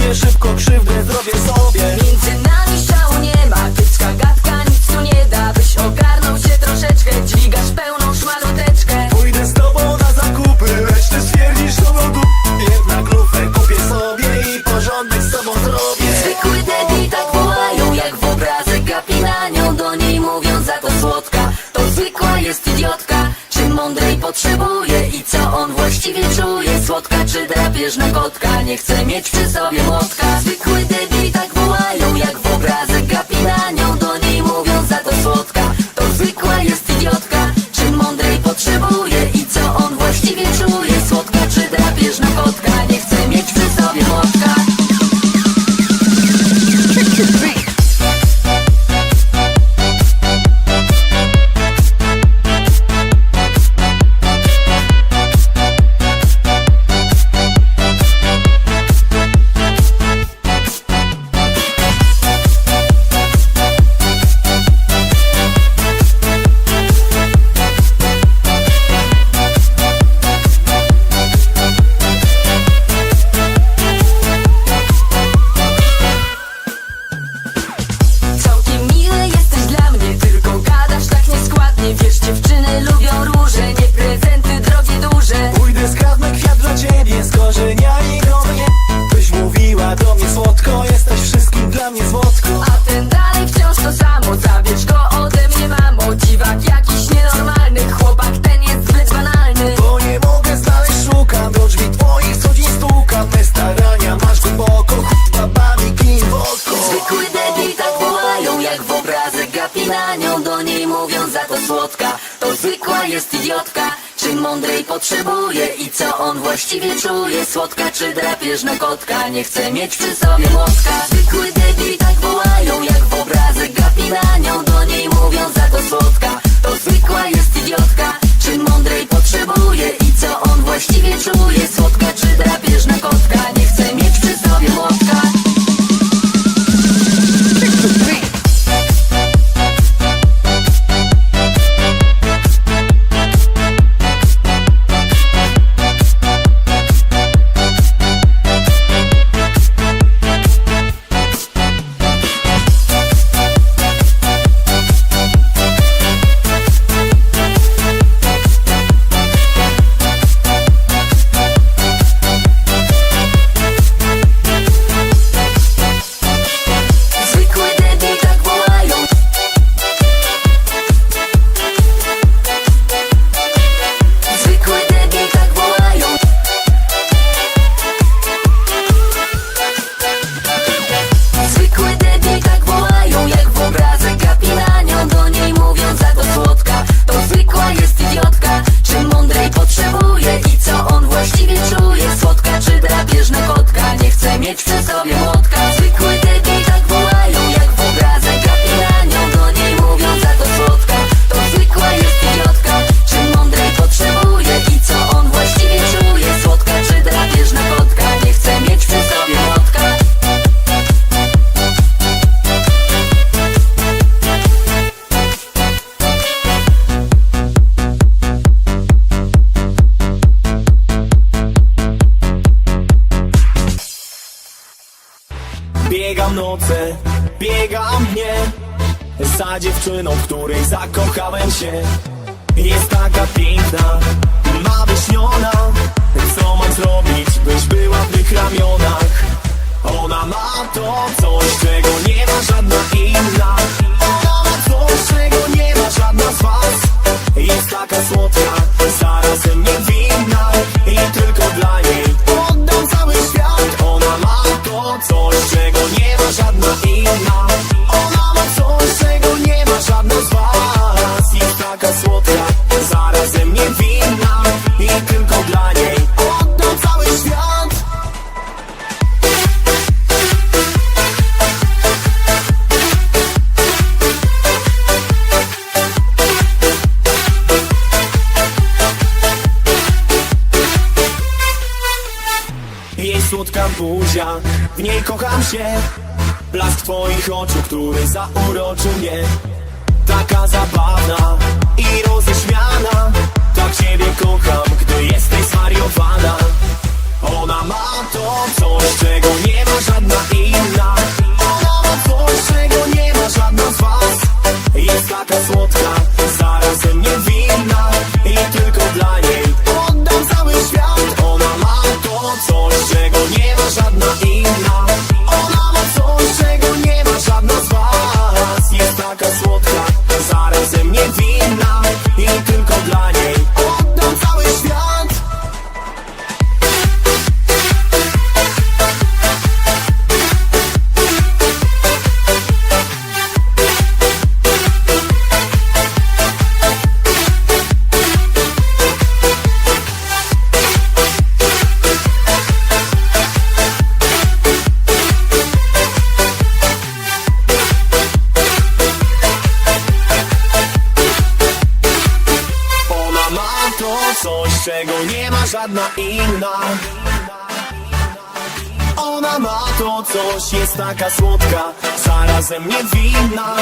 sobie, szybko krzywdę zrobię sobie. Między nami szału nie ma, tycka gadka nic tu nie da. Byś ogarnął się troszeczkę, dźwigasz pełną szmaluteczkę. Pójdę z tobą na zakupy, lecz ty stwierdzisz to tu. Jednak lufę kupię sobie i porządek z tobą zrobię. Zwykły debil tak wołają, jak w obrazek gapi na nią. Do niej mówią za to słodka, to zwykła jest idiotka. Czym mądrej potrzebuje i co on właściwie czuje? Słodka czy drapieżna kotka, nie chce mieć przy sobie młotka. Zwykły debil tak wołają, jak w obrazek gapi na nią. Do niej mówią za to słodka, to zwykła jest idiotka. Czym mądrej potrzebuje i co on właściwie czuje? Słodka czy drapieżna kotka, nie chce mieć przy sobie młotka. Całkiem miły jesteś dla mnie, tylko gadasz tak nieskładnie. Wiesz, dziewczyny lubią róże, nie prezenty drogie duże. Pójdę, skradnę kwiat dla ciebie z korzeniami gromie. Byś mówiła do mnie słodko, jesteś wszystkim dla mnie słodko. A ten dalej wciąż to samo, zabierz go ode mnie mamo. Dziwak jakiś nienormalny, chłopak ten jest zbyt banalny. Bo nie mogę znaleźć, szukam do drzwi twoich, co dzień stukam. Te starania masz głęboko, babami gin w oko. Zwykły debil tak wołają, jak w obrazek gapi na nią. Do niej mówią za to słodka, to zwykła jest idiotka. Czym mądrej potrzebuje i co on właściwie czuje? Słodka czy drapieżna kotka, nie chce mieć przy sobie młotka. Zwykły debil tak wołają, jak w obrazek gapi na nią. Do niej mówią za to słodka, to zwykła jest idiotka. Czym mądrej potrzebuje i co on właściwie czuje? Słodka czy drapieżna kotka, nie chce mieć przy sobie młotka. Zwykły debil tak wołają. Zwykły debil tak wołają. Zwykły debil tak wołają, jak w obrazek gapi na nią. Do niej mówią za to słodka, to zwykła jest idiotka. Czym mądrej potrzebuje i co on właściwie czuje? Słodka czy drapieżna kotka, nie chce mieć przy sobie młotka. Zwykły debil tak wołają, jak w obrazek gapi na nią. Do niej mówią za to słodka, to zwykła jest idiotka. Czym mądrej potrzebuje i co on właściwie czuje? Słodka czy drapieżna kotka, nie chce mieć przy sobie młotka. Biegam noce, biegam dnie za dziewczyną, w której zakochałem się. Jest taka piękna, ma wyśniona. Co mam zrobić, byś była w tych ramionach? Ona ma to coś, czego nie ma żadna inna. Ona ma coś, czego nie ma żadna z was. Jest taka słodka, zarazem niewinna. I tylko dla niej oddam cały świat. Ona ma to coś, czego nie ma żadna inna. Ona ma coś, czego nie ma żadna z was. Jest taka słodka, zarazem niewinna. I tylko dla niej oddam cały świat. Jej słodka buzia, w niej kocham się. Blask twoich oczu, który zauroczył mnie. Taka zabawna i roześmiana. Tak ciebie kocham, gdy jesteś zwariowana. Ona ma to coś, czego nie ma żadna inna. Ona ma coś, czego nie ma żadna z was. Jest taka słodka, zarazem niewinna. I tylko dla niej oddam cały świat. Ona ma to coś, czego nie ma żadna inna. Ona ma coś, czego nie ma żadna z was. Jest taka słodka, zarazem niewinna. I tylko dla niej oddam cały świat. Ona ma to coś, czego nie ma żadna inna. Ona ma to coś, jest taka słodka, zarazem niewinna.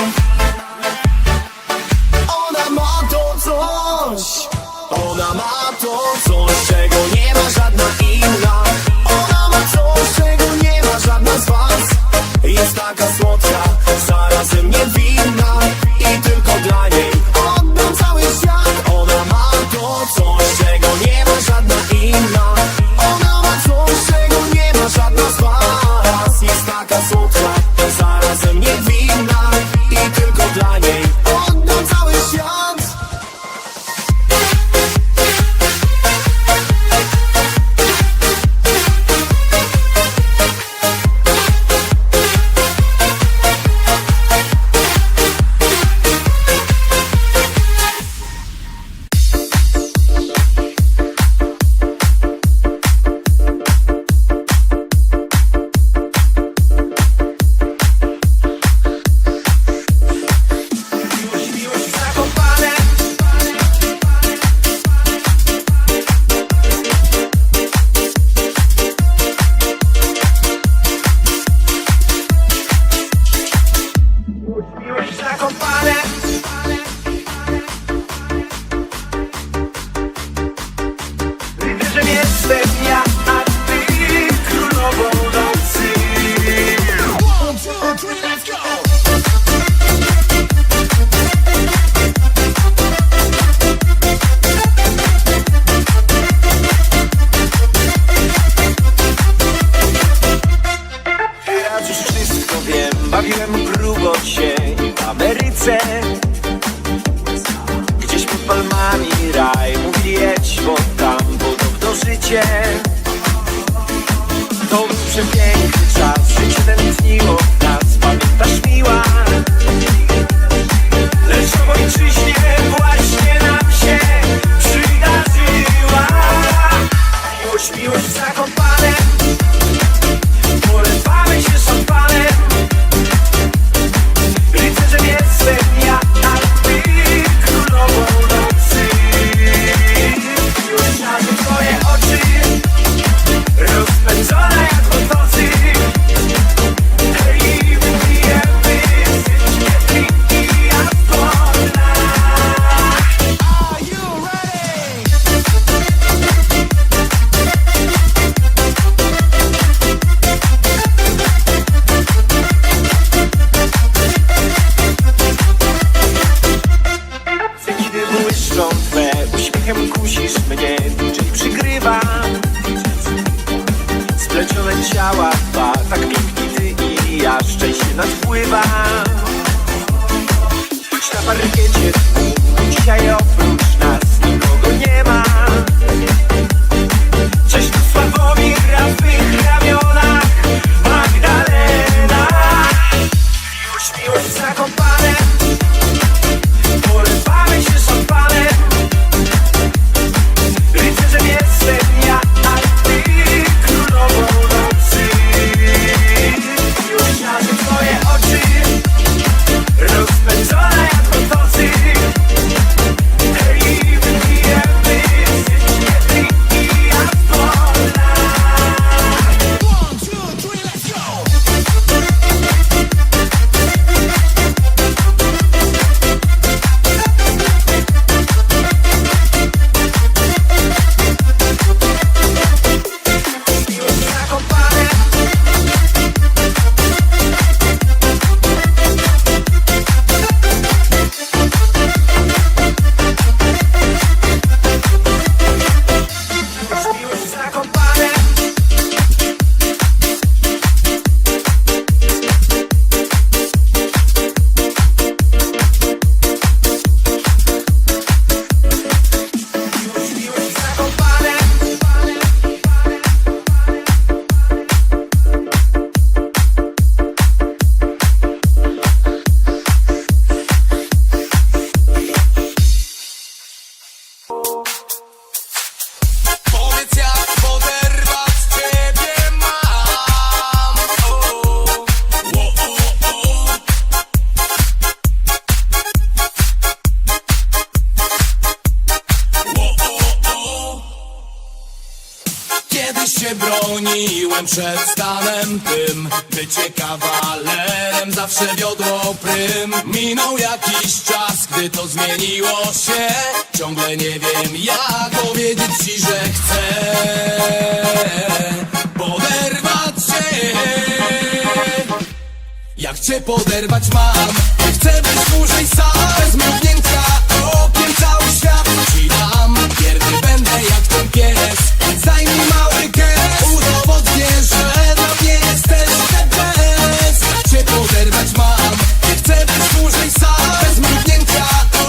Ona ma to coś. Ona ma to coś, czego nie ma żadna inna. Ona ma coś, czego nie ma żadna z was. Jest taka słodka, zarazem niewinna. I tylko dla niej oddam cały świat. Ona ma to coś, czego nie ma żadna inna. Ona ma coś, czego nie ma żadna z was. Jest taka słodka, zarazem niewinna. I tylko dla niej oddam cały świat. Rycerzem jestem ja, a ty królową nocy. Teraz już wszystko wiem, bawiłem grubo dzisiaj w Ameryce. Gdzieś pod palmami raj, mówi jedź, bo tam podobno życie. To był przepiękny czas, życie tętniło w nas, pamiętasz miła? Lecz w ojczyźnie właśnie nam się przydarzyła. Miłość, miłość w Zakopane, polewamy się szampanem. Rycerzem jestem ja, a ty królową nocy. Już na to twoje oczy, rozpędzone jak motocykl. Hej, wypijemy sycznie drinki, a wolna. Are you ready? Kiedy błyszczą twe, uśmiechem kusisz mnie, DJ przygrywa. Splecione ciała dwa, tak piękni ty i ja, szczęście nadpływa. Choć na parkiecie tłum, dzisiaj oprócz nas nikogo nie ma. Cześć tu Sławomir, a w twych ramionach Magdalena. Miłość, miłość w Zakopane, polewamy się szampanem. Rycerzem jestem ja, a ty królową nocy. Już na te twoje oczy, rozpędzone jak motocykl. Hej, wypijemy Wiedziałem przed stanem tym, bycie kawalerem zawsze wiodło prym. Minął jakiś czas, gdy to zmieniło się. Ciągle nie wiem jak powiedzieć ci, że chcę poderwać cię. Jak cię poderwać mam, chcę być dłużej sam. Bez mrugnięcia okiem cały świat ci dam. Wierny będę jak ten pies, daj mi mały gest. Udowodnię, że dla mnie jesteś the best. Jak cię poderwać mam, chcę być dłużej sam. Bez mrugnięcia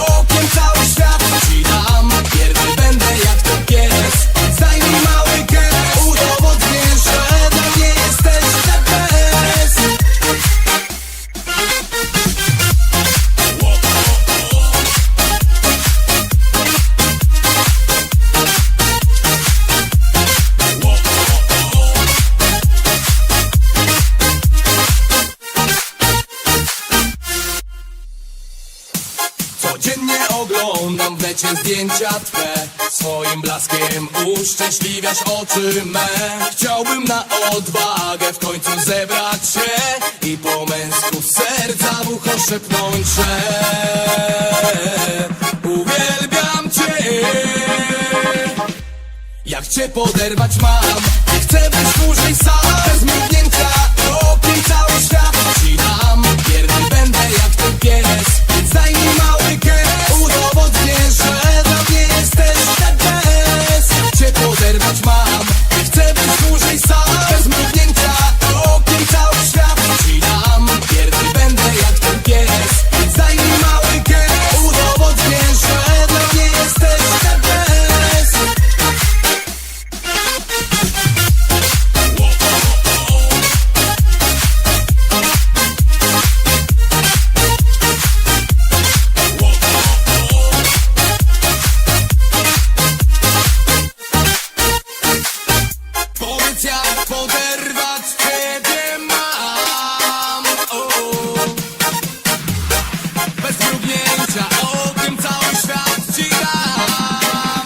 okiem cały świat ci dam. Wierny będę jak ten pies, daj mi mały gest. Udowodnię, że dla mnie jesteś the best. Codziennie oglądam w necie zdjęcia twe. Swoim blaskiem uszczęśliwiasz oczy me. Chciałbym na odwagę w końcu zebrać się i po męsku z serca w ucho szepnąć, że uwielbiam cię. Jak cię poderwać mam, chcę być dłużej sam. Bez mrugnięcia okiem cały świat ci dam. Wierny będę jak ten pies, daj mi mały gest. Udowodnię, że dla mnie jesteś the best. Jak cię poderwać mam, chcę być dłużej sam. Bez mrugnięcia okiem cały świat ci dam. Wierny będę jak ten pies, daj mi mały gest. Udowodnię, że dla mnie jesteś the best. Powiedz jak poderwać ciebie mam. Bez mrugnięcia okiem cały świat ci dam.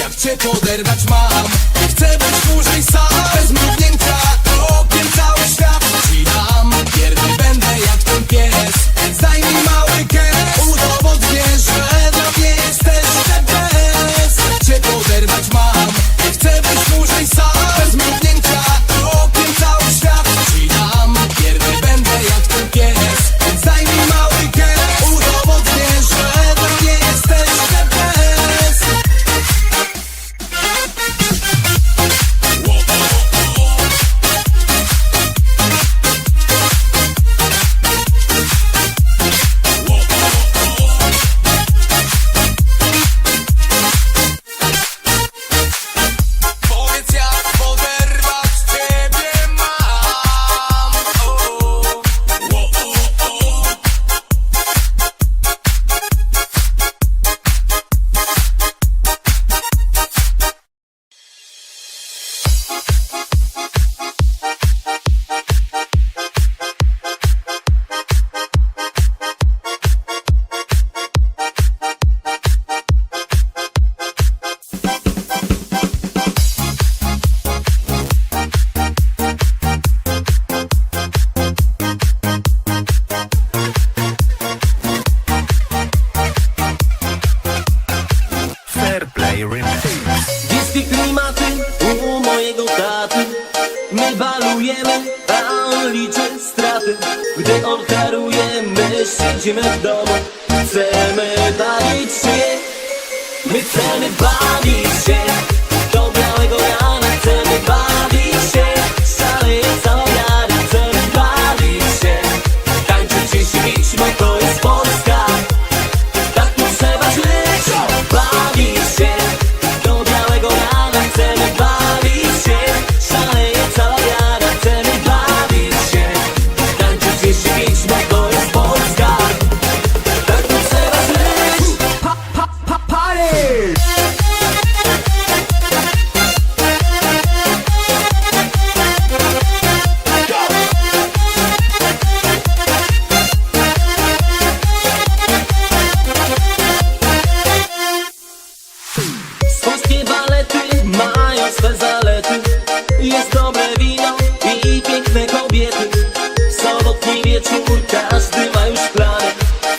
Jak cię poderwać mam, chcę być dłużej sam. Bez mrugnięcia okiem cały świat ci dam. Wierny będę jak ten pies, daj mi mały gest. Udowodnię, że dla mnie jesteś the best. Jak cię poderwać mam, chcę być dłużej sam. Bez mrugnięcia okiem cały świat ci dam. Wierny będę jak ten pies, daj mi mały gest. Udowodnię, że dla mnie jesteś the best. Powiedz jak poderwać ciebie mam. Fairplay Remix. Diskie klimaty u mojego taty. My balujemy, a on liczy straty. Gdy on haruje, my siedzimy w domu. Chcemy bawić się. My chcemy bawić się. Do białego rana chcemy bawić się. Szaleje cała wiara, chcemy bawić się. Tańczyć i się bić, bo to jest Polska. Tak trzeba żyć, bawić się. Do białego rana chcemy bawić się. Szaleje cała wiara, chcemy bawić się. Tańczyć i się bić, bo to jest Polska. Tak trzeba żyć. Party! ostatni wieczór, każdy ma już plany.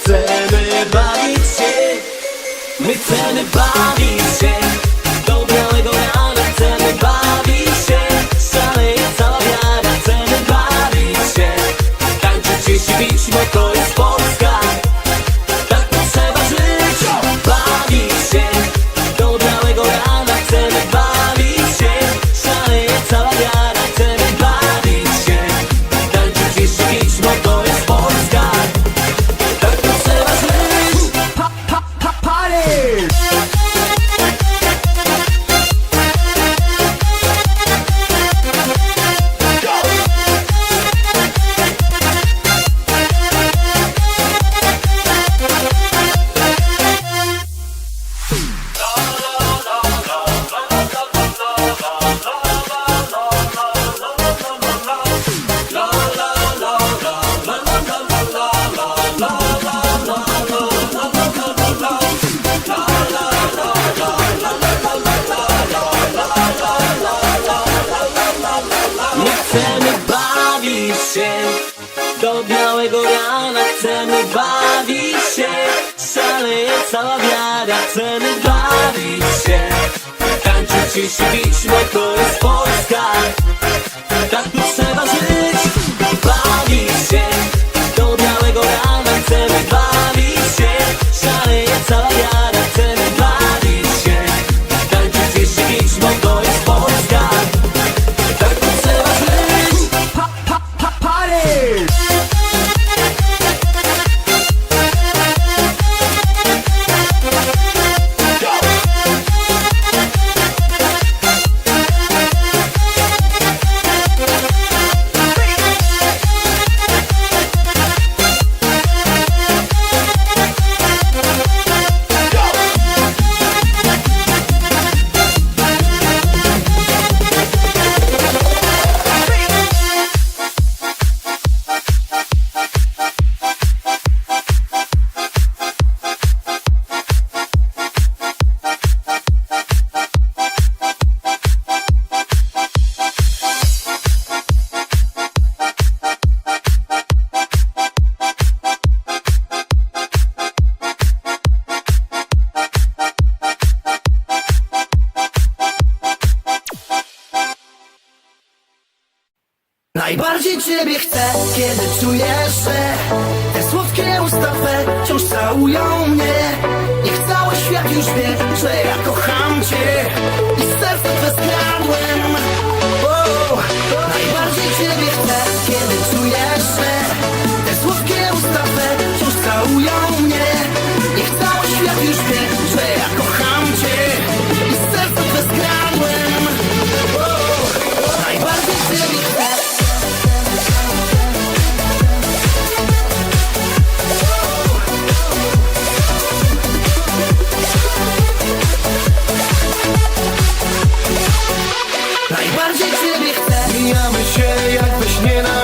Chcemy bawić się, my chcemy bawić się do białego rana, chcemy bawić się, szaleje cała wiara, chcemy bawić się, tańczyć się, śpić, bo to jest Polska. Tak to trzeba żyć, bawić się do białego rana, chcemy bawić się, szaleje cała wiara, chcemy bawić się, tańczyć się, śpić, bo to jest Polska. Tak to trzeba żyć. Party! My chcemy bawić się do białego rana, chcemy bawić się, szaleje cała wiara, chcemy bawić się, tańczyć się, śpić, bo to jest Polska. Tak tu trzeba żyć, bawić się do białego rana, chcemy bawić się, szaleje cała wiara, chcemy bawić się, tańczyć się, śpić, bo to jest Polska. Tak tu trzeba żyć. Party! Najbardziej ciebie chcę, kiedy czuję, że te słodkie usta twe wciąż całują mnie. Niech cały świat już wie, że ja kocham cię i serce twe skradłem. Najbardziej ciebie chcę, kiedy czuję, że te słodkie usta twe wciąż całują mnie. Niech cały świat już wie, że ja kocham cię i serce twe skradłem. Najbardziej ciebie chcę. Najbardziej ciebie chcę. Mijamy się jak we śnie na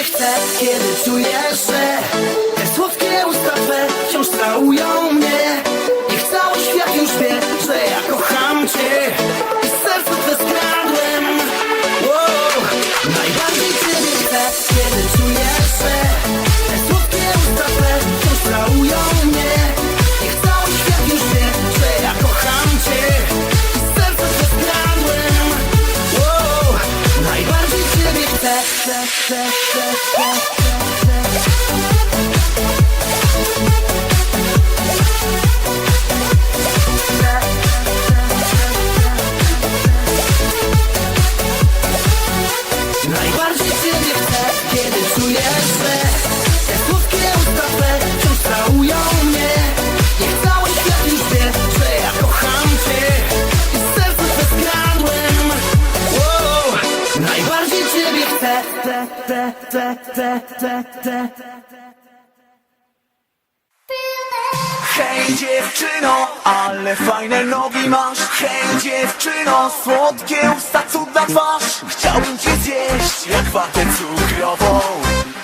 ciebie chcę, kiedy czuję, że te słodkie usta twe wciąż całują mnie. Niech cały świat już wie, że ja kocham cię i serce twe skradłem. Wow. Najbardziej ciebie chcę, kiedy czuję, że te słodkie usta twe wciąż całują mnie. Niech cały świat już wie, że ja kocham cię i serce twe skradłem. Wow. Najbardziej ciebie chcę, Najbardziej ciebie chcę, kiedy czuję, że te słodkie usta twe wciąż całują mnie. Niech cały świat już wie, że ja kocham cię i serce twe skradłem. Wow. Najbardziej ciebie chcę, Hej dziewczyno, ale fajne nogi masz. Hej dziewczyno, słodkie usta, cudna twarz. Chciałbym cię zjeść jak watę cukrową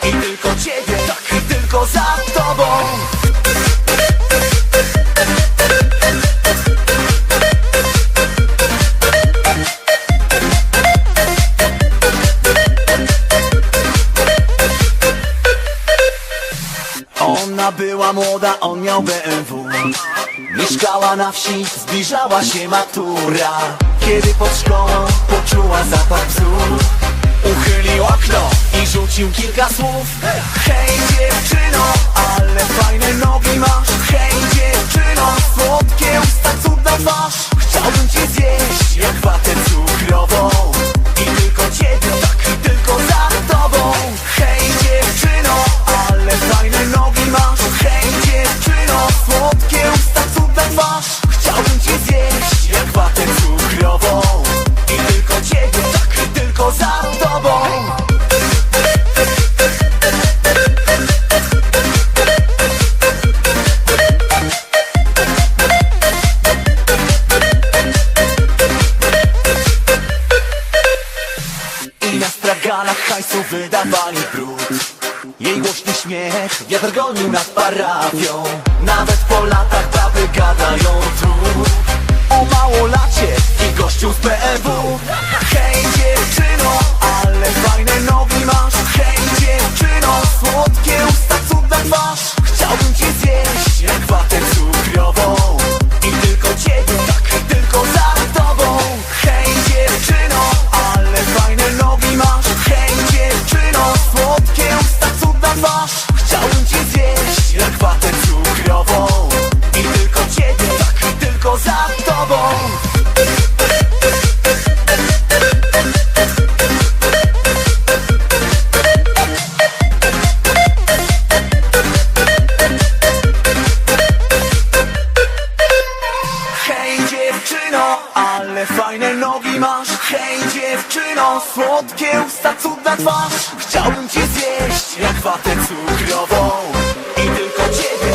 i tylko ciebie, tak i tylko za tobą. Ona była młoda, on miał BMW. Mieszkała na wsi, zbliżała się matura. Kiedy pod szkołą poczuła zapach bzdur, uchylił okno i rzucił kilka słów. Hej dziewczyno, ale fajne nogi masz. Hej dziewczyno, słodkie usta, cudna twarz. Chciałbym cię zjeść jak watę cukrową i tylko ciebie, tak i tylko za tobą. Hej dziewczyno, ale fajne nogi masz. Hej dziewczyno, słodkie usta, cudna twarz. Chciałbym cię zjeść jak watę cukrową i tylko ciebie, tak i tylko za tobą. I na straganach hajsu wydawali brud. Jej głośny śmiech, wiatr gonił nad parafią. Nawet po latach baby gadają tu o małolacie i gościu z BMW. Hej dziewczyno, ale fajne nogi masz. Hej dziewczyno, słodkie usta, cudna twarz. Chciałbym cię zjeść jak watę cukrową i tylko ciebie, tak i tylko za tobą. Hej dziewczyno, ale fajne nogi masz. Hej dziewczyno, słodkie usta, cudna twarz. Chciałbym cię zjeść jak watę cukrową i tylko ciebie, tak i tylko za tobą. Hej dziewczyno, ale fajne nogi masz. Hej dziewczyno, słodkie usta, cudna twarz. Chciałbym cię zjeść jak watę cukrową i tylko ciebie.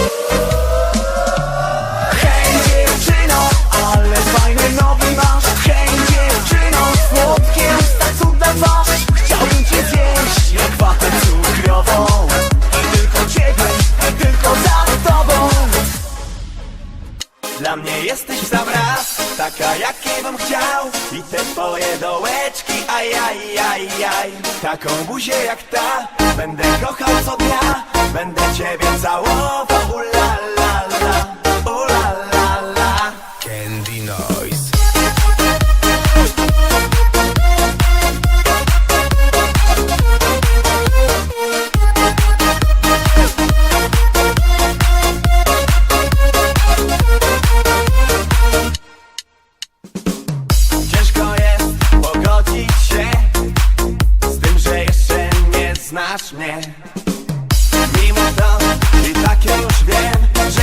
Hej dziewczyno, ale fajne nogi masz. Hej dziewczyno, słodkie usta, cudna twarz. Chciałbym cię zjeść jak watę cukrową i tylko ciebie, i tylko za tobą. Dla mnie jesteś w sam raz, taka jakiej bym chciał. I te twoje dołeczki, ajajajaj. Taką buzię jak ta będę kochał co dnia. Będę ciebie całował, ulalala, ulalala. Candy Noise. Ciężko jest pogodzić się z tym, że jeszcze nie znasz mnie. Mimo to i tak już wiem, że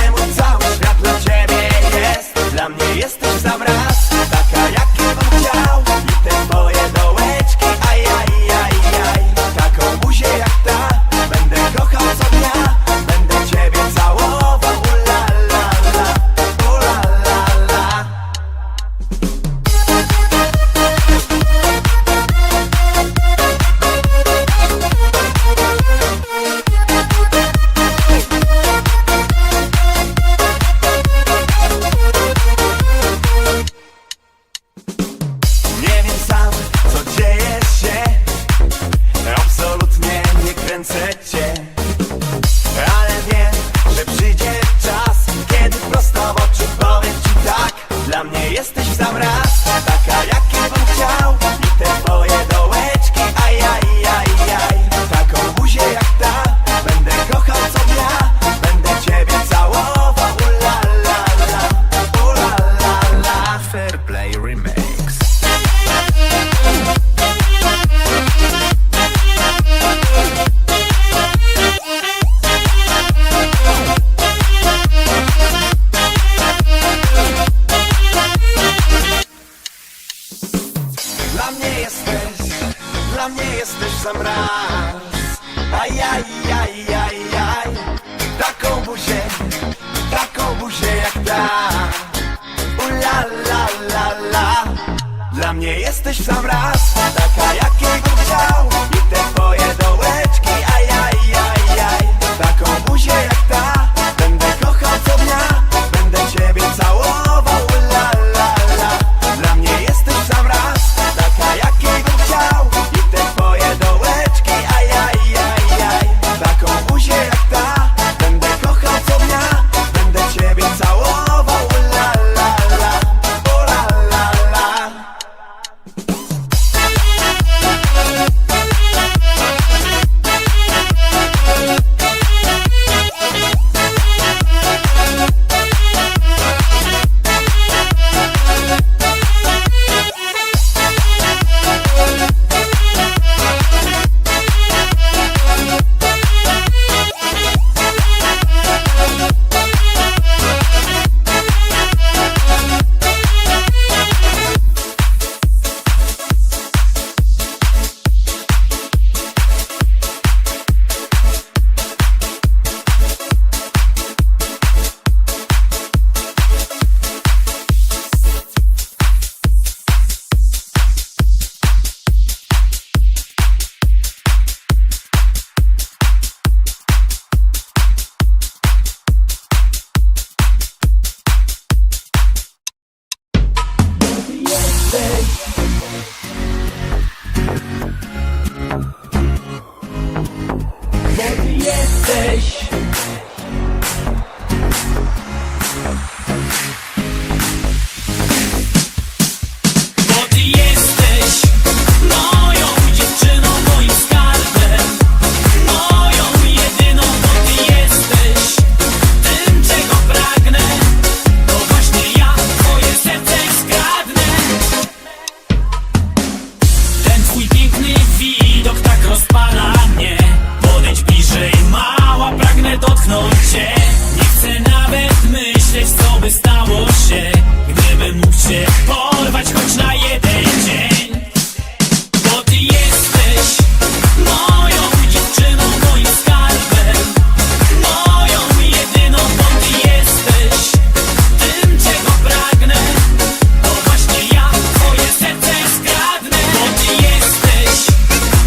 mnie jesteś w sam raz, taka jakiej bym chciał. I te twoje dołeczki, ajajajaj, taką buzię jak ta będę kochał co dnia, będę ciebie całował, la la la. Dla mnie jesteś w sam raz, taka jakiej bym chciał. I te twoje dołeczki, ajajajaj, taką buzię jak ta będę kochał co dnia, będę ciebie całował, la la la, o la la la. Bo ty jesteś moją dziewczyną, moim skarbem, moją jedyną. Bo ty jesteś tym, czego pragnę, to właśnie ja twoje serce skradnę. Ten twój piękny widok tak rozpala mnie. Podejdź bliżej, mała, pragnę dotknąć cię. Nie chcę nawet myśleć, co by stało się, gdybym mógł cię porwać choć na jeden dzień. Bo ty jesteś moją dziewczyną, moim skarbem, moją jedyną. Bo ty jesteś tym, czego pragnę, to właśnie ja twoje serce skradnę. Bo ty jesteś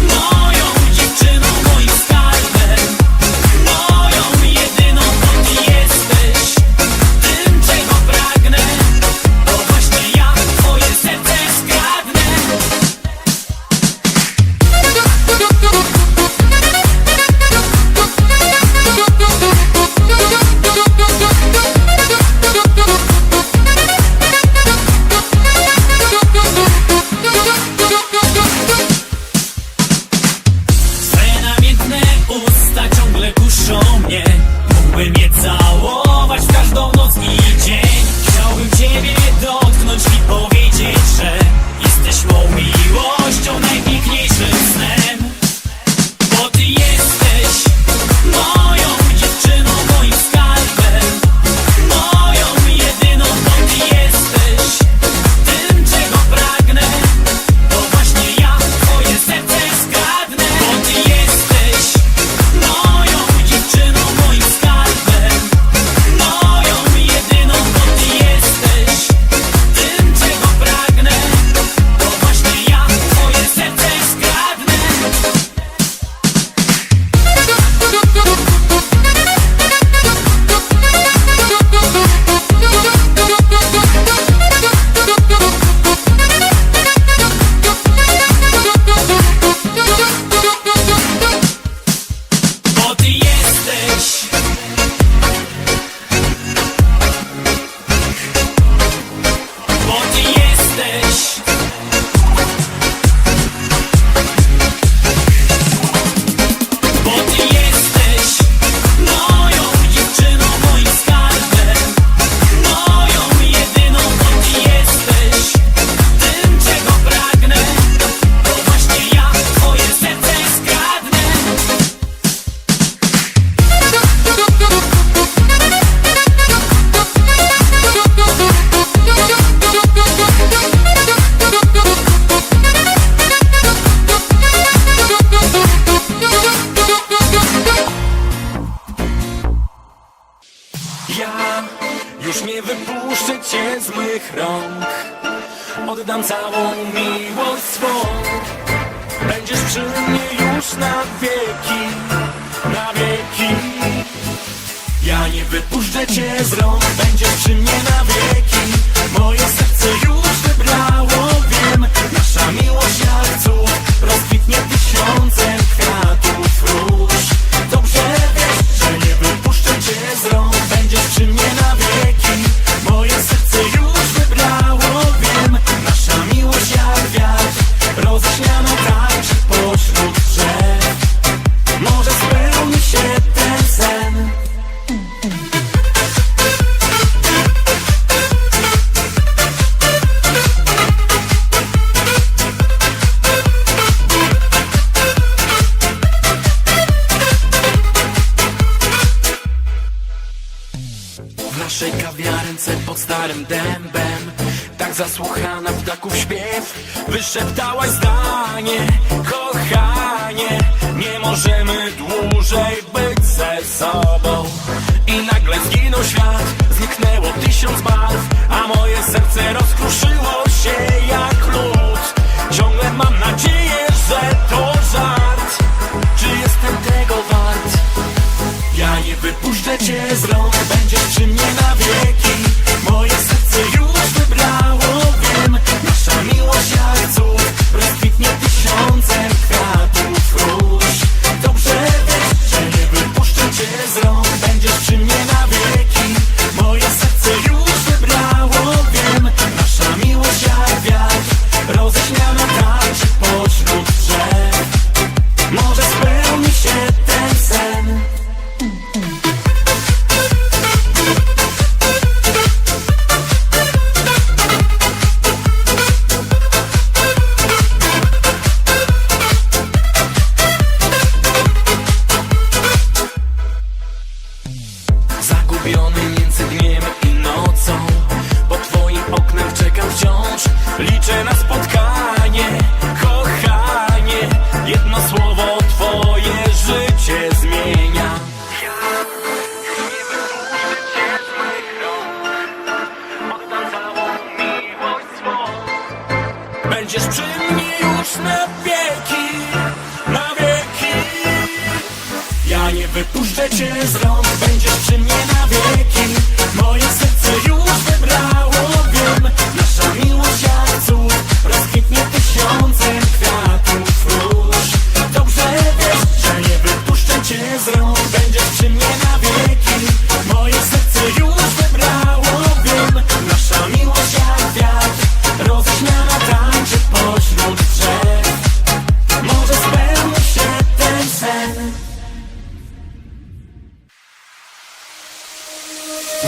moją dziewczyną, moim skarbem, moją jedyną. Bo ty jesteś tym, czego pragnę, to właśnie ja twoje serce skradnę. Twoje namiętne usta ciągle kuszą mnie. Mógłbym je całować w każdą noc i dzień. Chciałbym ciebie dotknąć i powiedzieć, że jesteś mą miłością, najpiękniejszym snem. Bo ty jesteś moją dziewczyną, moim skarbem, moją jedyną. Bo ty jesteś tym, czego pragnę, to właśnie ja twoje serce skradnę. Bo ty jesteś moją dziewczyną, moim skarbem, moją jedyną. Bo ty jesteś tym, czego pragnę, to właśnie ja twoje serce skradnę. Bo ty jesteś Bo ty jesteś Bo ty jesteś moją dziewczyną, moim skarbem, moją jedyną. Bo ty jesteś tym, czego pragnę, to właśnie ja twoje serce skradnę. Ja już nie wypuszczę cię z mych rąk. Oddam całą miłość swą. Będziesz przy mnie już na wieki, na wieki. Ja nie wypuszczę cię z rąk, będziesz przy mnie na wieki. Moje serce już wybrało, wiem. Nasza miłość jak cud rozkwitnie tysiącem kwiatów róż. Dobrze wiesz, że nie wypuszczę cię z rąk, będziesz przy mnie na wieki. Moje serce już wybrało, wiem. Nasza miłość jak wiatr roześmiana tańczy pośród drzew. Może spełni się ten sen. W naszej kawiarence pod starym dębem, tak zasłuchana ptaków śpiew, wyszeptałaś zdanie: kochanie, nie możemy dłużej być ze sobą. I nagle zginął świat, zniknęło 1000 barw, a moje serce rozkruszyło się jak lód. Ciągle mam nadzieję, że to żart. Czy jestem tego wart? Ja nie wypuszczę cię z rąk, będziesz przy mnie na wieki. Moje serce już wybrało, wiem. Nasza miłość jak cud rozkwitnie tysiącem kwiatów róż. Dobrze wiesz, że nie wypuszczę cię z rąk, będziesz przy mnie na wieki. Moje serce już wybrało, wiem. Nasza miłość jak wiatr roześmiana tańczy pośród drzew. Może spełni się ten sen. Zagubiony między dniem i nocą, pod twoim oknem czekam wciąż. Liczę na spotkanie, kochanie. Jedno słowo twoje życie zmienia. Ja nie wypuszczę cię z mych rąk, oddam całą miłość swą. Będziesz przy mnie już na wieki, na wieki. Ja nie wypuszczę cię z rąk, będziesz przy mnie na wieki. Moje serce już wybrało, wiem. Nasza miłość jak cud rozkwitnie tysiącem kwiatów róż. Dobrze wiesz, że nie wypuszczę cię z rąk, będziesz przy mnie na wieki. Moje serce już wybrało, wiem. Nasza miłość jak wiatr roześmiana tańczy pośród drzew. Może spełni się ten sen.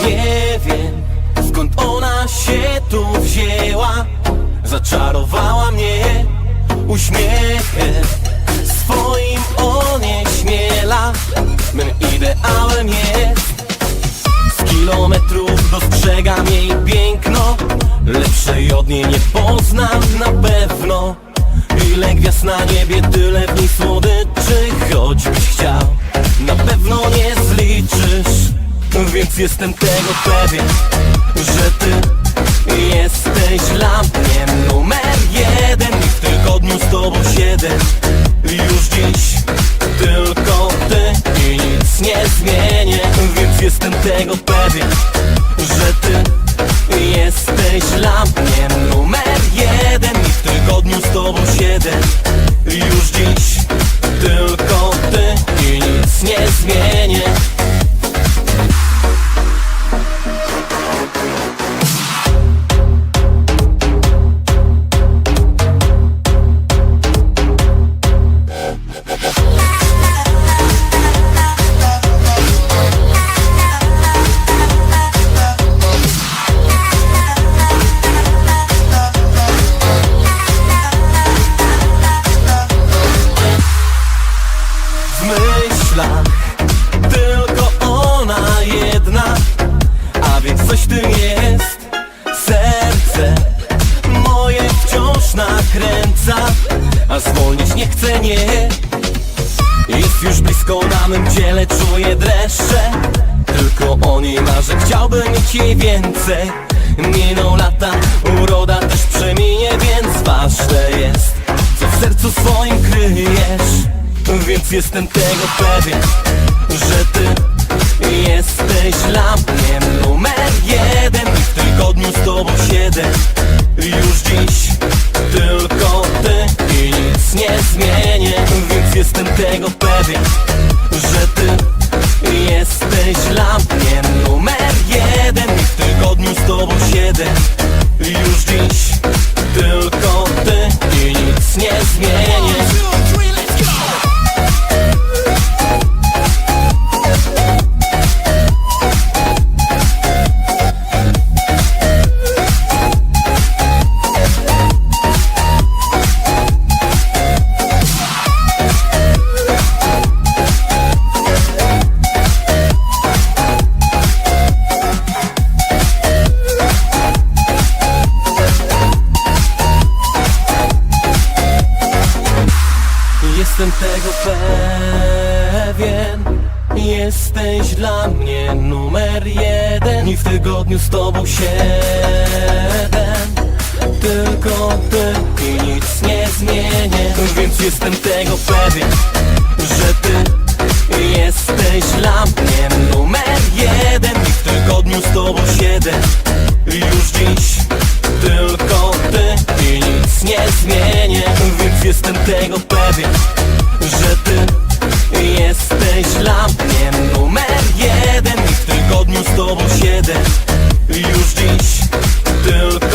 Nie wiem, skąd ona się tu wzięła. Zaczarowała mnie uśmiechem swoim, onieśmiela. Mym ideałem jest. Z kilometrów dostrzegam jej piękno, lepszej od niej nie poznam na pewno. Ile gwiazd na niebie, tyle w niej słodyczy. Choćbyś chciał, na pewno nie zliczysz. Więc jestem tego pewien, że ty jesteś dla mnie numer jeden. I w tygodniu z tobą siedzę już dziś tylko ty i nic nie zmienię. Więc jestem tego pewien, że ty jesteś dla mnie numer jeden. I w tygodniu z tobą siedzę już dziś tylko ty i nic nie zmienię. Tylko ona jedna, a więc coś w tym jest. Serce moje wciąż nakręca, a zwolnić nie chce, nie. Jest już blisko, na mym ciele czuję dreszcze. Tylko o niej marzę, chciałbym mieć jej więcej. Miną lata, uroda też przemija. ważne jest, co w sercu swoim kryjesz. Więc jestem tego pewien, że ty jesteś dla mnie numer jeden. I w tygodniu z tobą siedzę już dziś, tylko ty i nic nie zmienię. Więc jestem tego pewien, że ty jesteś dla mnie numer jeden. I w tygodniu z tobą siedzę już dziś, tylko ty i nic nie zmienię. Jestem tego pewien, jesteś dla mnie numer jeden. I w tygodniu z tobą siedzę, tylko ty i nic nie zmienię. Więc jestem tego pewien, że ty jesteś dla mnie numer jeden. I w tygodniu z tobą siedzę już dziś, tylko ty i nic nie zmienię. Więc jestem tego pewien, że ty jesteś dla mnie numer jeden. I w tygodniu z tobą siedzę już dziś, tylko